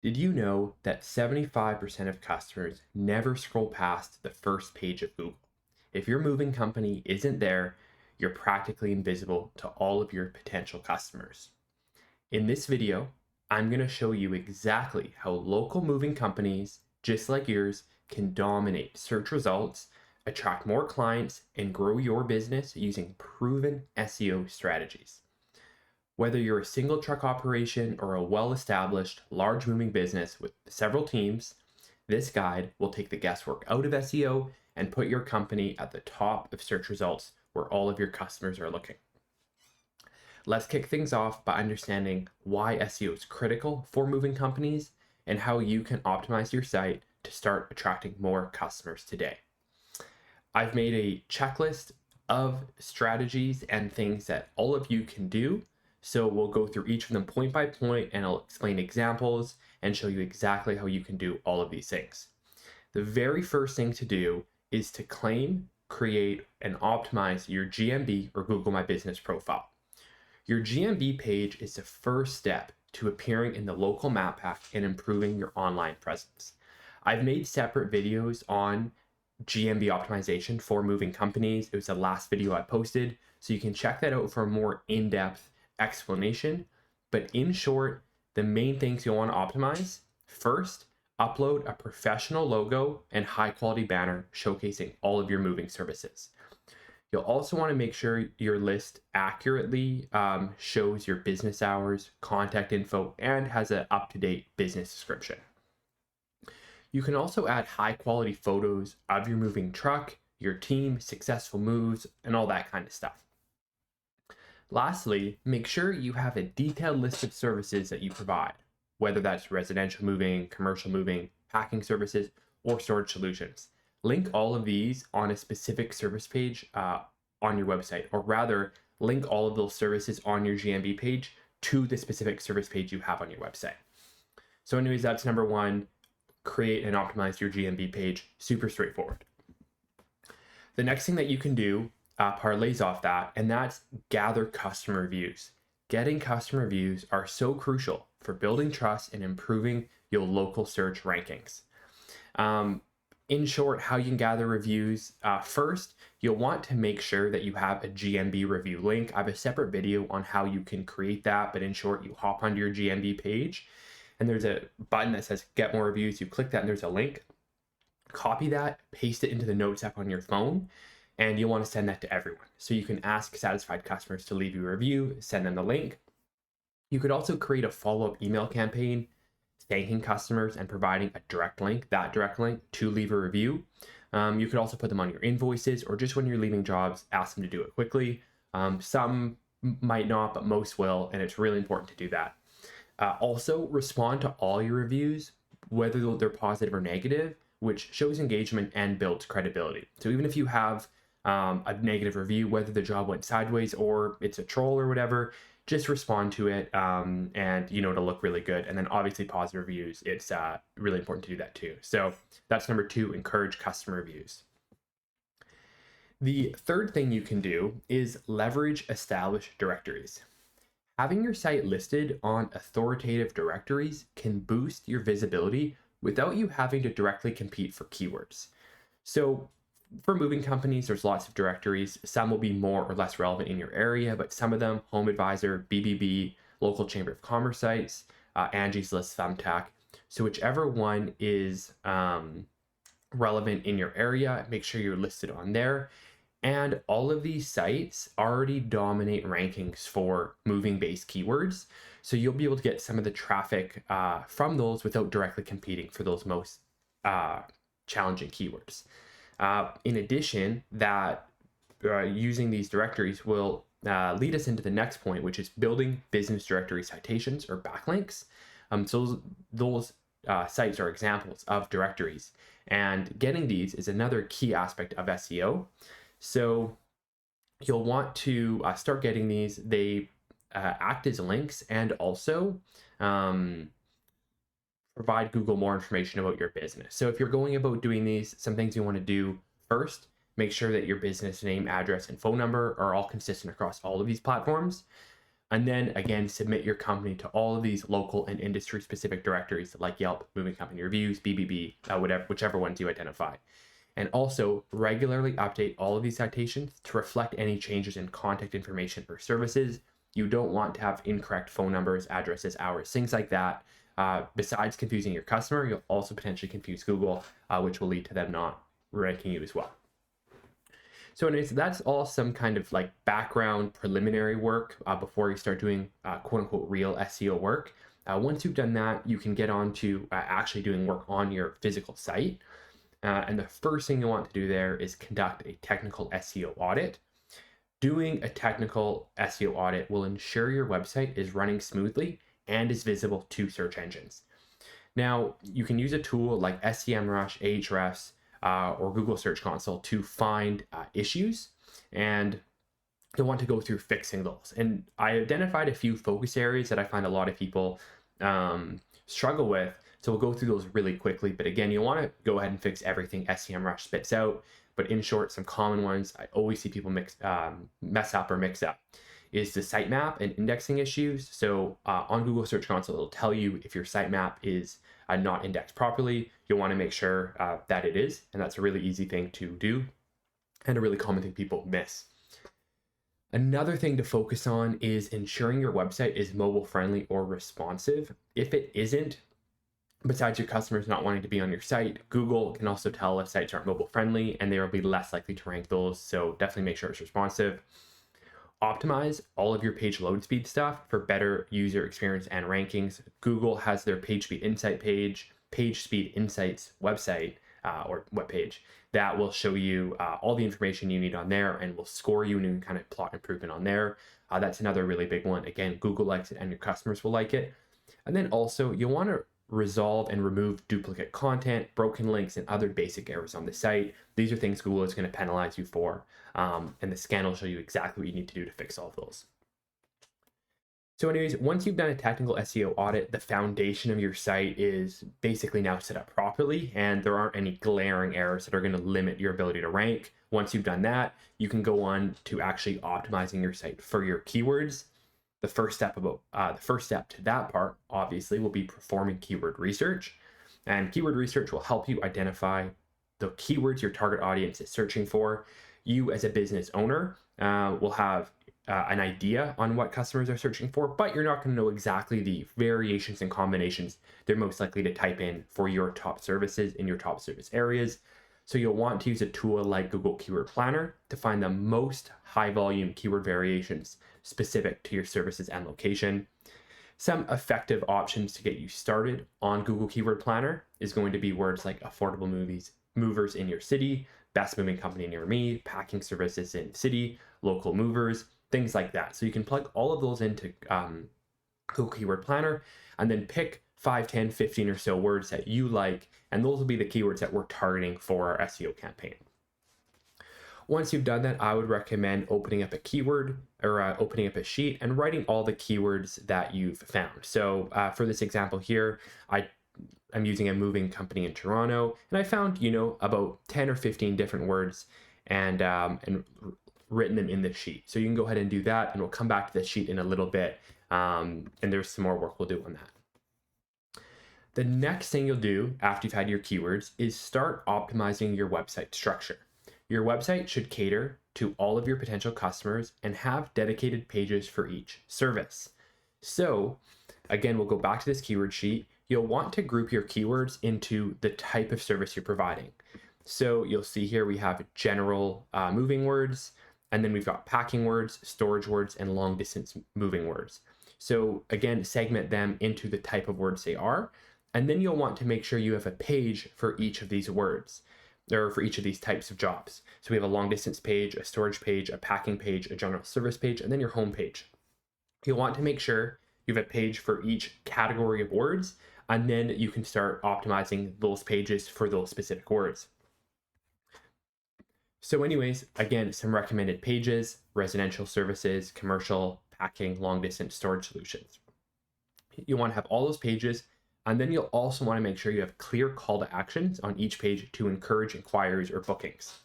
Did you know that 75% of customers never scroll past the first page of Google? If your moving company isn't there, you're practically invisible to all of your potential customers. In this video, I'm going to show you exactly how local moving companies, just like yours, can dominate search results, attract more clients, and grow your business using proven SEO strategies. Whether you're a single truck operation or a well established, large moving business with several teams, this guide will take the guesswork out of SEO and put your company at the top of search results where all of your customers are looking. Let's kick things off by understanding why SEO is critical for moving companies and how you can optimize your site to start attracting more customers today. I've made a checklist of strategies and things that all of you can do. So we'll go through each of them point by point and I'll explain examples and show you exactly how you can do all of these things. The very first thing to do is to claim, create, and optimize your GMB or Google My Business profile. Your GMB page is the first step to appearing in the local map pack and improving your online presence. I've made separate videos on GMB optimization for moving companies. It was the last video I posted, so you can check that out for a more in-depth explanation. But in short, the main things you'll want to optimize: first, upload a professional logo and high quality banner showcasing all of your moving services. You'll also want to make sure your list accurately shows your business hours, contact info, and has an up-to-date business description. You can also add high quality photos of your moving truck, your team, successful moves, and all that kind of stuff. Lastly, make sure you have a detailed list of services that you provide, whether that's residential moving, commercial moving, packing services, or storage solutions. Link all of these on a specific service page on your website, or rather, link all of those services on your GMB page to the specific service page you have on your website. So anyways, that's number one. Create and optimize your GMB page. Super straightforward. The next thing that you can do parlays off that, and that's gather customer reviews. Getting customer reviews are so crucial for building trust and improving your local search rankings. In short, how you can gather reviews. First, you'll want to make sure that you have a GMB review link. I have a separate video on how you can create that, but in short, you hop onto your GMB page and there's a button that says get more reviews. You click that and there's a link. Copy that, paste it into the notes app on your phone, and you'll want to send that to everyone. So you can ask satisfied customers to leave you a review, send them the link. You could also create a follow-up email campaign thanking customers and providing a direct link, to leave a review. You could also put them on your invoices, or just when you're leaving jobs, ask them to do it quickly. Some might not, but most will, and it's really important to do that. Also, respond to all your reviews, whether they're positive or negative, which shows engagement and builds credibility. So even if you have a negative review, whether the job went sideways or it's a troll or whatever, just respond to it, and it'll look really good. And then obviously positive reviews, it's really important to do that too. So that's number two, encourage customer reviews. The third thing you can do is leverage established directories. Having your site listed on authoritative directories can boost your visibility without you having to directly compete for keywords. So for moving companies, there's lots of directories. Some will be more or less relevant in your area, but some of them, Home Advisor, BBB, local Chamber of Commerce sites, Angie's List, Thumbtack. So whichever one is relevant in your area, make sure you're listed on there. And all of these sites already dominate rankings for moving-based keywords. So you'll be able to get some of the traffic from those without directly competing for those most challenging keywords. In addition, that using these directories will lead us into the next point, which is building business directory citations or backlinks. So those sites are examples of directories, and getting these is another key aspect of SEO. So you'll want to start getting these. They act as links and also provide Google more information about your business. So if you're going about doing these, some things you want to do: first, make sure that your business name, address, and phone number are all consistent across all of these platforms. And then again, submit your company to all of these local and industry specific directories like Yelp, Moving Company Reviews, BBB, whichever ones you identify. And also regularly update all of these citations to reflect any changes in contact information or services. You don't want to have incorrect phone numbers, addresses, hours, things like that. Besides confusing your customer, you'll also potentially confuse Google, which will lead to them not ranking you as well. So anyways, that's all some kind of like background preliminary work before you start doing quote unquote real SEO work. Once you've done that, you can get on to actually doing work on your physical site. And the first thing you want to do there is conduct a technical SEO audit. Doing a technical SEO audit will ensure your website is running smoothly and is visible to search engines. Now, you can use a tool like SEMrush, Ahrefs, or Google Search Console to find issues, and you'll want to go through fixing those. And I identified a few focus areas that I find a lot of people struggle with. So we'll go through those really quickly. But again, you want to go ahead and fix everything SEMrush spits out. But in short, some common ones I always see people mess up or mix up is the sitemap and indexing issues. So on Google Search Console, it'll tell you if your sitemap is not indexed properly. You'll want to make sure that it is. And that's a really easy thing to do and a really common thing people miss. Another thing to focus on is ensuring your website is mobile friendly or responsive. If it isn't, besides your customers not wanting to be on your site, Google can also tell if sites aren't mobile friendly and they will be less likely to rank those. So definitely make sure it's responsive. Optimize all of your page load speed stuff for better user experience and rankings. Google has their page speed insight page, page speed insights website or webpage that will show you all the information you need on there and will score you and kind of plot improvement on there. That's another really big one. Again, Google likes it and your customers will like it. And then also you'll want to resolve and remove duplicate content, broken links, and other basic errors on the site. These are things Google is going to penalize you for. And the scan will show you exactly what you need to do to fix all of those. So anyways, once you've done a technical SEO audit, the foundation of your site is basically now set up properly, and there aren't any glaring errors that are going to limit your ability to rank. Once you've done that, you can go on to actually optimizing your site for your keywords. The first step to that part, obviously, will be performing keyword research. And keyword research will help you identify the keywords your target audience is searching for. You as a business owner will have an idea on what customers are searching for, but you're not going to know exactly the variations and combinations they're most likely to type in for your top services in your top service areas. So you'll want to use a tool like Google Keyword Planner to find the most high volume keyword variations specific to your services and location. Some effective options to get you started on Google Keyword Planner is going to be words like affordable movers in your city, best moving company near me, packing services in city, local movers, things like that. So you can plug all of those into Google Keyword Planner and then pick 5, 10, 15 or so words that you like, and those will be the keywords that we're targeting for our SEO campaign. Once you've done that, I would recommend opening up a keyword or opening up a sheet and writing all the keywords that you've found. So for this example here, I'm using a moving company in Toronto, and I found, about 10 or 15 different words and written them in the sheet. So you can go ahead and do that, and we'll come back to the sheet in a little bit, and there's some more work we'll do on that. The next thing you'll do after you've had your keywords is start optimizing your website structure. Your website should cater to all of your potential customers and have dedicated pages for each service. So again, we'll go back to this keyword sheet. You'll want to group your keywords into the type of service you're providing. So you'll see here we have general moving words, and then we've got packing words, storage words, and long distance moving words. So again, segment them into the type of words they are. And then you'll want to make sure you have a page for each of these words, or for each of these types of jobs. So we have a long distance page, a storage page, a packing page, a general service page, and then your home page. You'll want to make sure you have a page for each category of words, and then you can start optimizing those pages for those specific words. So anyways, again, some recommended pages: residential services, commercial, packing, long distance storage solutions. You want to have all those pages. And then you'll also want to make sure you have clear call to actions on each page to encourage inquiries or bookings.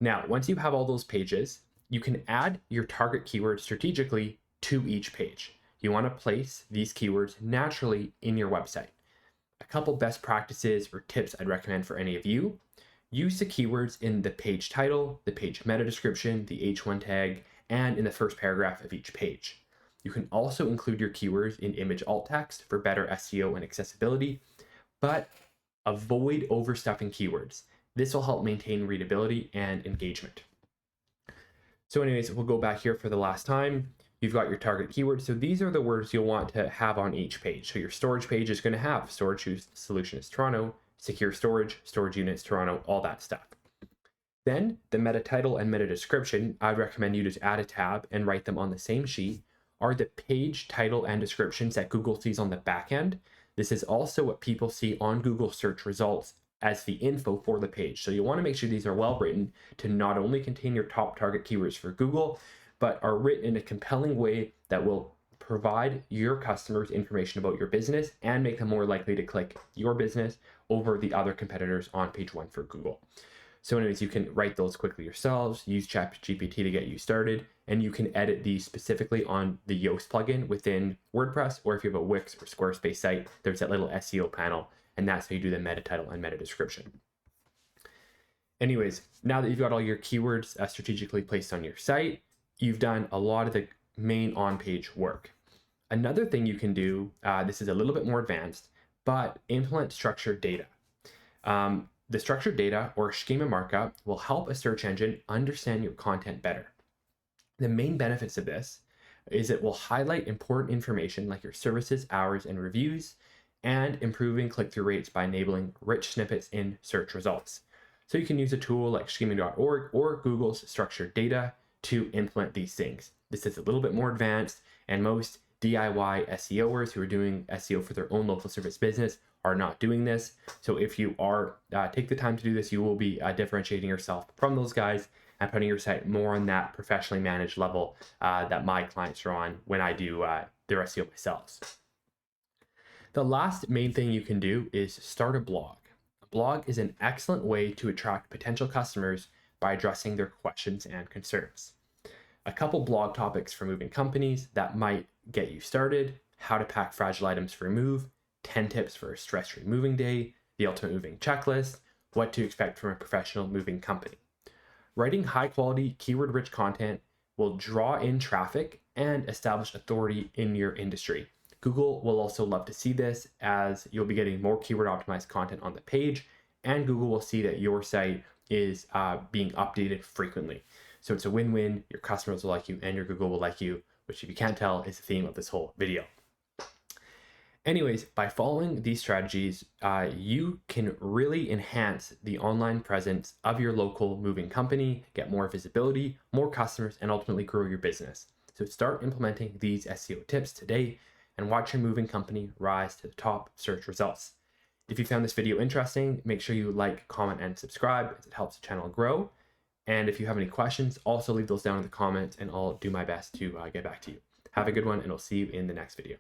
Now, once you have all those pages, you can add your target keywords strategically to each page. You want to place these keywords naturally in your website. A couple best practices or tips I'd recommend for any of you: use the keywords in the page title, the page meta description, the H1 tag, and in the first paragraph of each page. You can also include your keywords in image alt text for better SEO and accessibility, but avoid overstuffing keywords. This will help maintain readability and engagement. So anyways, we'll go back here for the last time. You've got your target keywords. So these are the words you'll want to have on each page. So your storage page is going to have storage solution is Toronto, secure storage units Toronto, all that stuff. Then the meta title and meta description, I'd recommend you just add a tab and write them on the same sheet, are the page title and descriptions that Google sees on the back end. This is also what people see on Google search results as the info for the page. So you want to make sure these are well written to not only contain your top target keywords for Google, but are written in a compelling way that will provide your customers information about your business and make them more likely to click your business over the other competitors on page one for Google. So anyways, you can write those quickly yourselves, use ChatGPT to get you started, and you can edit these specifically on the Yoast plugin within WordPress, or if you have a Wix or Squarespace site, there's that little SEO panel, and that's how you do the meta title and meta description. Anyways, now that you've got all your keywords strategically placed on your site, you've done a lot of the main on-page work. Another thing you can do, this is a little bit more advanced, but implement structured data. The structured data or schema markup will help a search engine understand your content better. The main benefits of this is it will highlight important information like your services, hours, and reviews, and improving click-through rates by enabling rich snippets in search results. So you can use a tool like schema.org or Google's structured data to implement these things. This is a little bit more advanced, and most DIY SEOers who are doing SEO for their own local service business are not doing this. So if you are, take the time to do this, you will be differentiating yourself from those guys and putting your site more on that professionally managed level that my clients are on when I do their SEO myself. The last main thing you can do is start a blog. A blog is an excellent way to attract potential customers by addressing their questions and concerns. A couple blog topics for moving companies that might get you started: how to pack fragile items for a move, 10 tips for a stress-free moving day, the ultimate moving checklist, what to expect from a professional moving company. Writing high-quality, keyword-rich content will draw in traffic and establish authority in your industry. Google will also love to see this, as you'll be getting more keyword-optimized content on the page, and Google will see that your site is being updated frequently. So it's a win-win. Your customers will like you and your Google will like you, which, if you can't tell, is the theme of this whole video. Anyways, by following these strategies, you can really enhance the online presence of your local moving company, get more visibility, more customers, and ultimately grow your business. So start implementing these SEO tips today and watch your moving company rise to the top search results. If you found this video interesting, make sure you like, comment, and subscribe, as it helps the channel grow. And if you have any questions, also leave those down in the comments and I'll do my best to get back to you. Have a good one, and I'll see you in the next video.